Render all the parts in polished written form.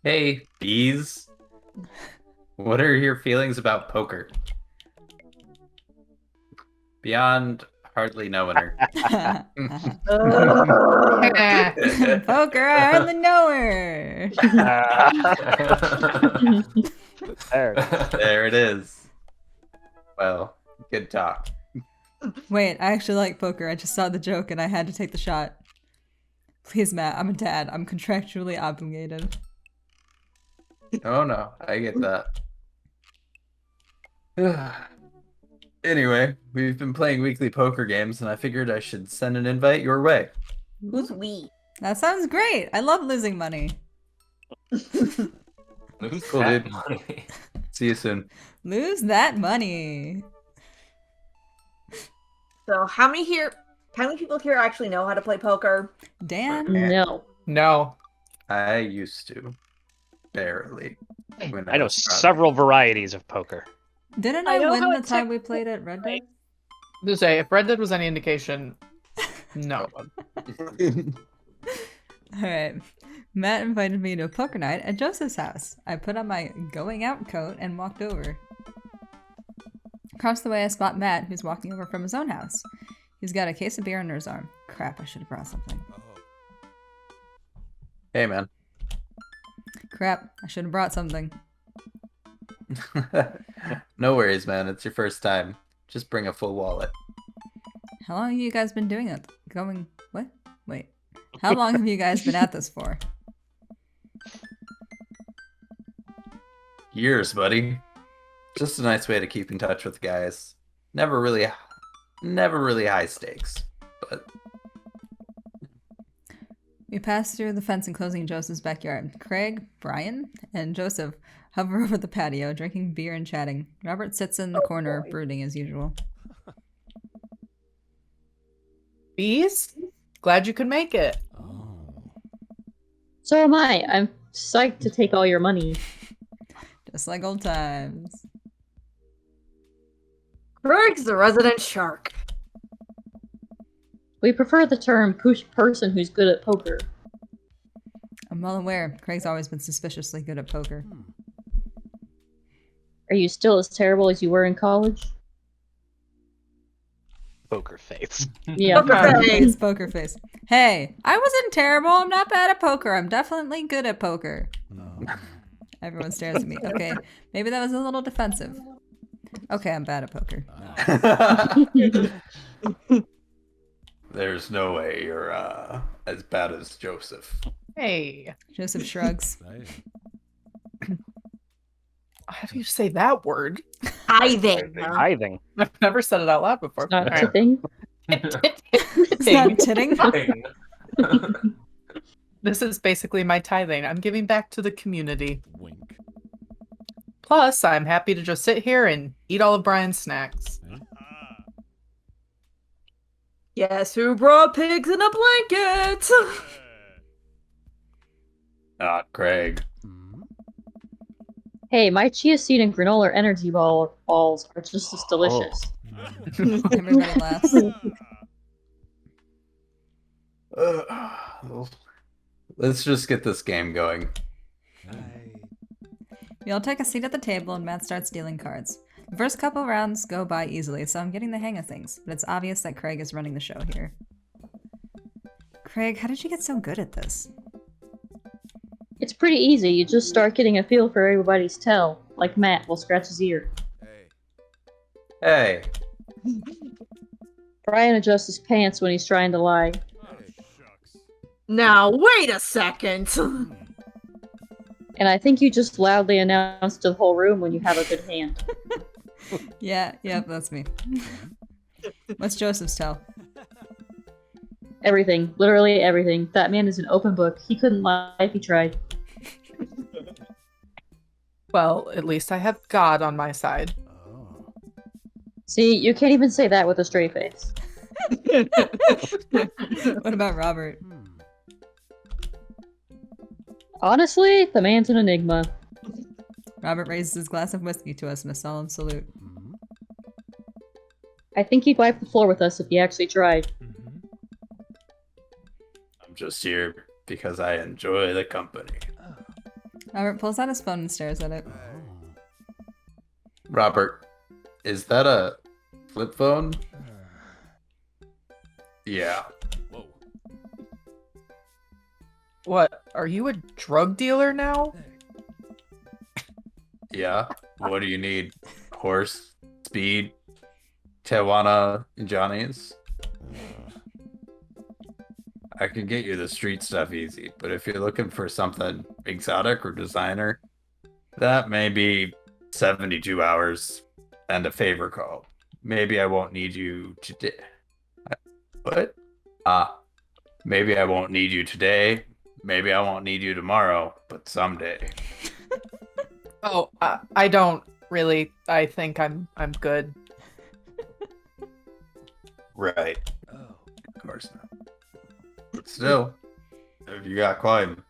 Hey, bees. What are your feelings about poker? Beyond hardly knowing her. Poker, I hardly know her. There it is. There it is. Well, good talk. Wait, I actually like poker. I just saw the joke and I had to take the shot. Please, Matt, I'm a dad. I'm contractually obligated. Oh no, I get that. Anyway, we've been playing weekly poker games, and I figured I should send an invite your way. Who's we? That sounds great. I love losing money. Who's Cool, that dude. money? See you soon. Lose that money. So how many people here actually know how to play poker? Dan? No. No. I used to. Barely. When I know was drunk. several varieties of poker. Didn't I I know win how the it time we played at Red Dead? To say, if Red Dead was any indication, no. Alright. Matt invited me to a poker night at Joseph's house. I put on my going out coat and walked over. Across the way, I spot Matt, who's walking over from his own house. He's got a case of beer under his arm. Crap, I should have brought something. Hey, man. Crap, I should have brought something. No worries, man. It's your first time. Just bring a full wallet. How long have you guys been doing it? What? Wait. How long have you guys been at this for? Years, buddy. Just a nice way to keep in touch with the guys. Never really high stakes, but We pass through the fence enclosing Joseph's backyard. Craig, Brian, and Joseph hover over the patio, drinking beer and chatting. Robert sits in the corner, brooding as usual. Bees? Glad you could make it. So am I. I'm psyched to take all your money. Just like old times. Craig's the resident shark. We prefer the term person who's good at poker. I'm well aware. Craig's always been suspiciously good at poker. Are you still as terrible as you were in college? Poker face. Yeah. Poker face. Poker face. Hey, I wasn't terrible. I'm not bad at poker. I'm definitely good at poker. Everyone stares at me. Okay, maybe that was a little defensive. Okay, I'm bad at poker. there's no way you're as bad as Joseph. Hey. Joseph shrugs. How do you say that word? Tithing. Tithing. I've never said it out loud before. Not All right. tipping. It's not titting. This is basically my tithing. I'm giving back to the community. Wink. Plus, I'm happy to just sit here and eat all of Brian's snacks. Guess who brought pigs in a blanket? Not Craig. Hey, my chia seed and granola energy balls are just as delicious. Everybody laughs. Let's just get this game going. We all take a seat at the table and Matt starts dealing cards. The first couple rounds go by easily, so I'm getting the hang of things, but it's obvious that Craig is running the show here. Craig, how did you get so good at this? It's pretty easy. You just start getting a feel for everybody's tell. Like Matt will scratch his ear. Hey, Brian adjusts his pants when he's trying to lie. Now, wait a second. And I think you just loudly announce to the whole room when you have a good hand. Yeah, that's me. What's Joseph's tell? Everything. Literally everything. That man is an open book. He couldn't lie if he tried. Well, at least I have God on my side. See, you can't even say that with a straight face. What about Robert? Honestly, the man's an enigma. Robert raises his glass of whiskey to us in a solemn salute. I think he'd wipe the floor with us if he actually tried. I'm just here because I enjoy the company. Robert pulls out his phone and stares at it. Robert, is that a flip phone? Yeah. What? Are you a drug dealer now? Yeah. What do you need? Horse? Speed? Tijuana Johnny's? I can get you the street stuff easy, but if you're looking for something exotic or designer, that may be 72 hours and a favor call. Maybe I won't need you today. What? Maybe I won't need you today. Maybe I won't need you tomorrow, but someday. Oh, I don't really. I think I'm good. Right. Of course not. But still, if you got coin,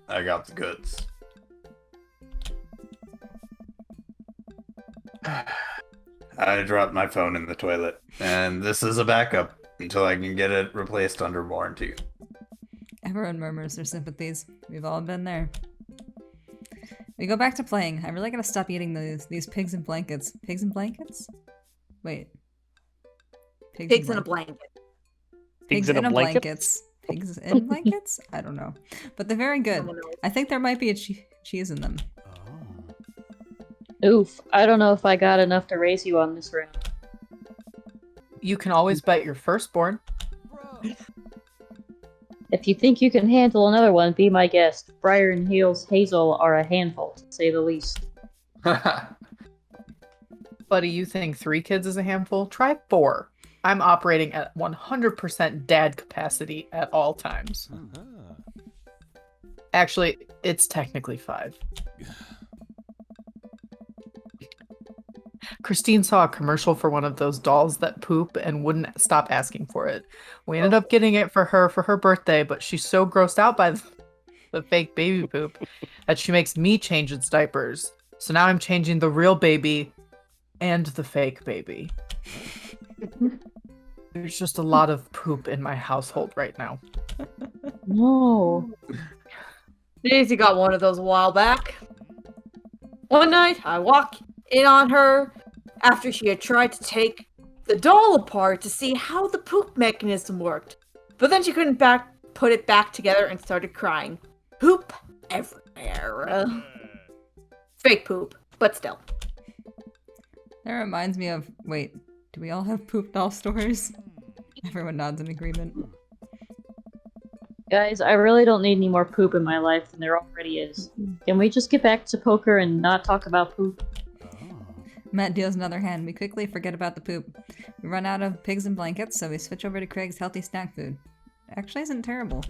I got the goods. I dropped my phone in the toilet, and this is a backup until I can get it replaced under warranty. Everyone murmurs their sympathies. We've all been there. We go back to playing. I really gotta stop eating these pigs in blankets. Pigs in blankets? Wait. Pigs in a blanket. Pigs in a blankets. Pigs in blankets? I don't know. But they're very good. Someone knows. I think there might be a cheese in them. Oof, I don't know if I got enough to raise you on this round. You can always bet your firstborn. If you think you can handle another one, be my guest. Briar and Hazel are a handful, to say the least. Buddy, you think 3 kids is a handful? Try 4. I'm operating at 100% dad capacity at all times. Actually, it's technically 5. Christine saw a commercial for one of those dolls that poop and wouldn't stop asking for it. We ended up getting it for her birthday, but she's so grossed out by the fake baby poop that she makes me change its diapers. So now I'm changing the real baby and the fake baby. There's just a lot of poop in my household right now. No. Daisy got one of those a while back. One night, I walked in on her after she had tried to take the doll apart to see how the poop mechanism worked. But then she couldn't put it back together and started crying. Poop everywhere. Fake poop, but still. That reminds me of... Wait, do we all have poop doll stories? Everyone nods in agreement. Guys, I really don't need any more poop in my life than there already is. Can we just get back to poker and not talk about poop? Matt deals another hand. We quickly forget about the poop. We run out of pigs and blankets, so we switch over to Craig's healthy snack food. Actually isn't terrible.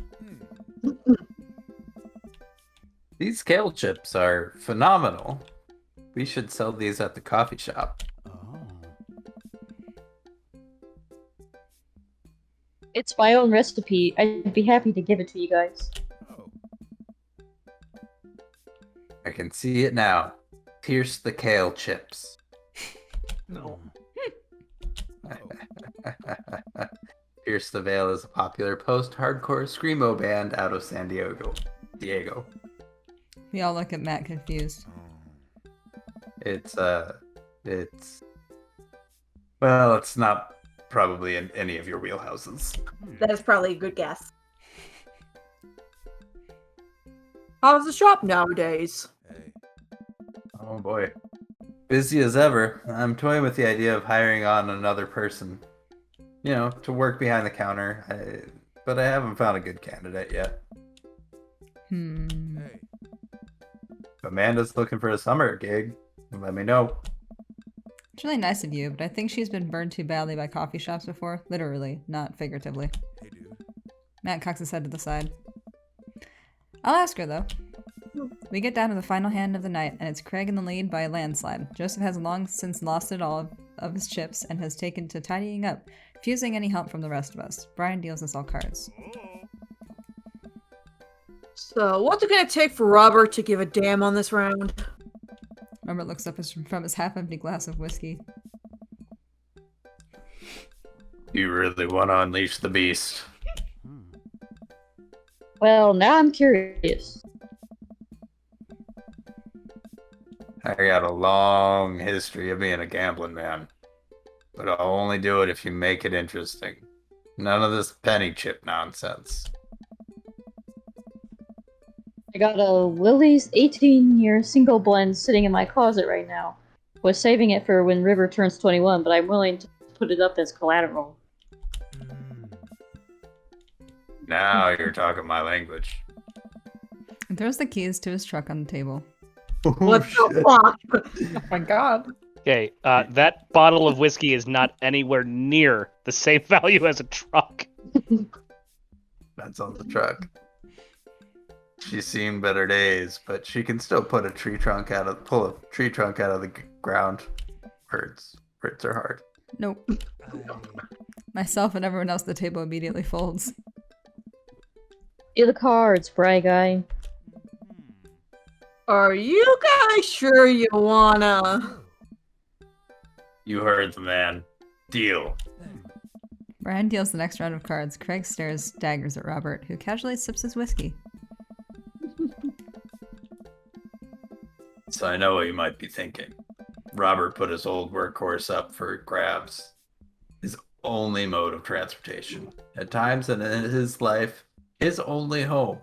These kale chips are phenomenal. We should sell these at the coffee shop. It's my own recipe. I'd be happy to give it to you guys. I can see it now. Pierce the kale chips. No. Pierce the Veil is a popular post-hardcore screamo band out of San Diego. We all look at Matt confused. It's well, it's not probably in any of your wheelhouses. That is probably a good guess. How's the shop nowadays? Oh boy. Busy as ever. I'm toying with the idea of hiring on another person. You know, to work behind the counter. But I haven't found a good candidate yet. Amanda's looking for a summer gig. Let me know. It's really nice of you, but I think she's been burned too badly by coffee shops before. Literally, not figuratively. Matt cocks his head to the side. I'll ask her, though. We get down to the final hand of the night, and it's Craig in the lead by a landslide. Joseph has long since lost it all of his chips and has taken to tidying up, refusing any help from the rest of us. Brian deals us all cards. So, what's it gonna take for Robert to give a damn on this round? Robert looks up from his half-empty glass of whiskey. You really want to unleash the beast? Well, now I'm curious. I got a long history of being a gambling man. But I'll only do it if you make it interesting. None of this penny chip nonsense. I got a Lily's 18-year single blend sitting in my closet right now. Was saving it for when River turns 21, but I'm willing to put it up as collateral. Now you're talking my language. He throws the keys to his truck on the table. What the fuck? Oh my god. Okay, that bottle of whiskey is not anywhere near the same value as a truck. That's on the truck. She's seen better days, but she can still pull a tree trunk out of the ground. Hurts are hard. Nope. Myself and everyone else at the table immediately folds. Do the cards, Bry Guy. Are you guys sure you wanna? You heard the man. Deal. Brian deals the next round of cards. Craig stares daggers at Robert, who casually sips his whiskey. So I know what you might be thinking. Robert put his old workhorse up for grabs. His only mode of transportation. At times in his life, his only home.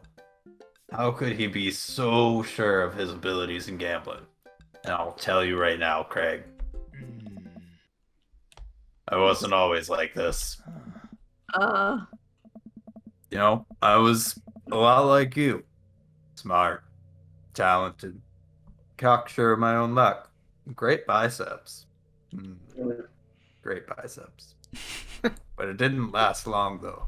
How could he be so sure of his abilities in gambling? And I'll tell you right now, Craig. I wasn't always like this. Uh, You know, I was a lot like you. Smart, talented, cocksure of my own luck. Great biceps. Great biceps. But it didn't last long, though.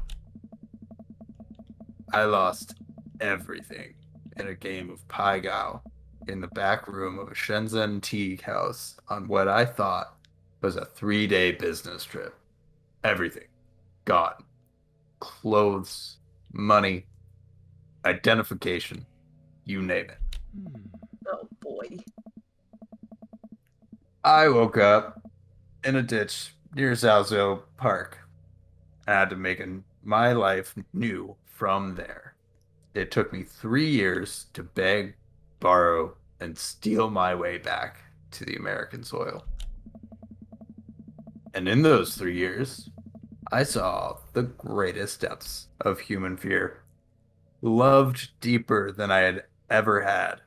I lost everything in a game of Pai Gao in the back room of a Shenzhen tea house on what I thought was a 3-day business trip. Everything. Gone. Clothes, money, identification, you name it. oh boy. I woke up in a ditch near Zhaozhou Park. I had to make my life new from there. It took me 3 years to beg, borrow, and steal my way back to the American soil. And in those 3 years, I saw the greatest depths of human fear. Loved deeper than I had ever had,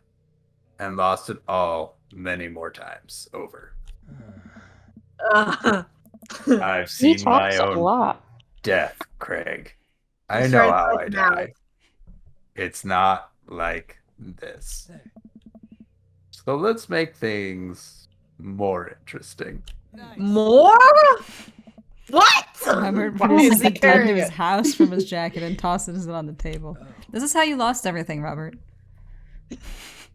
and lost it all many more times over. I've He seen my talks a own lot. death, Craig. I He's know trying to how I fight now. die. It's not like this. So let's make things more interesting. More? What? Robert Why produces is he the gun to carrying his it? house from his jacket and tosses it on the table. This is how you lost everything, Robert.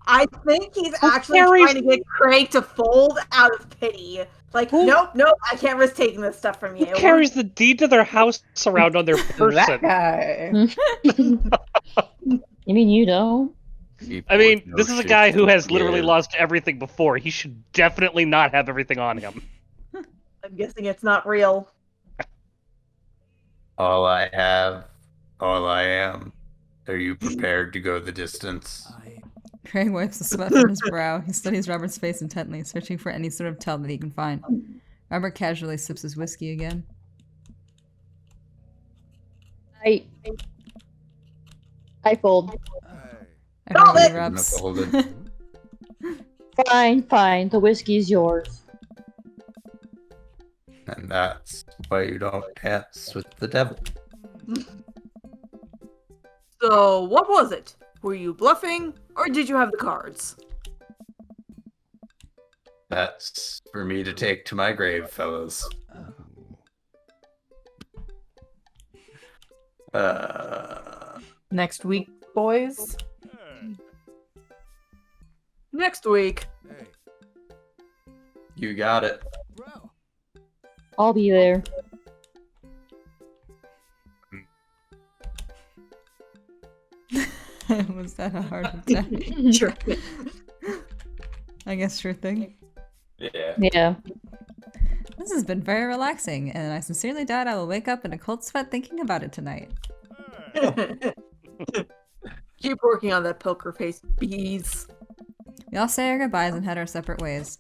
I think he's Who actually carries- trying to get Craig to fold out of pity. Like, Who- nope, I can't risk taking this stuff from you. Who carries the deed to their house around on their That person? guy. You mean you don't? I mean, No this is a shit guy who to has literally give. lost everything before. He should definitely not have everything on him. I'm guessing it's not real. All I have, all I am. Are you prepared to go the distance? Craig wipes the sweat from his brow. He studies Robert's face intently, searching for any sort of tell that he can find. Robert casually sips his whiskey again. I fold. Everybody it! erupts. Golden. Fine. The whiskey's yours. And that's why you don't dance with the devil. So, what was it? Were you bluffing, or did you have the cards? That's for me to take to my grave, fellas. Next week, boys. Next week. You got it. I'll be there. Was that a heart attack? Sure. I guess sure thing. Yeah. Yeah. This has been very relaxing, and I sincerely doubt I will wake up in a cold sweat thinking about it tonight. Keep working on that poker face, bees. We all say our goodbyes and head our separate ways.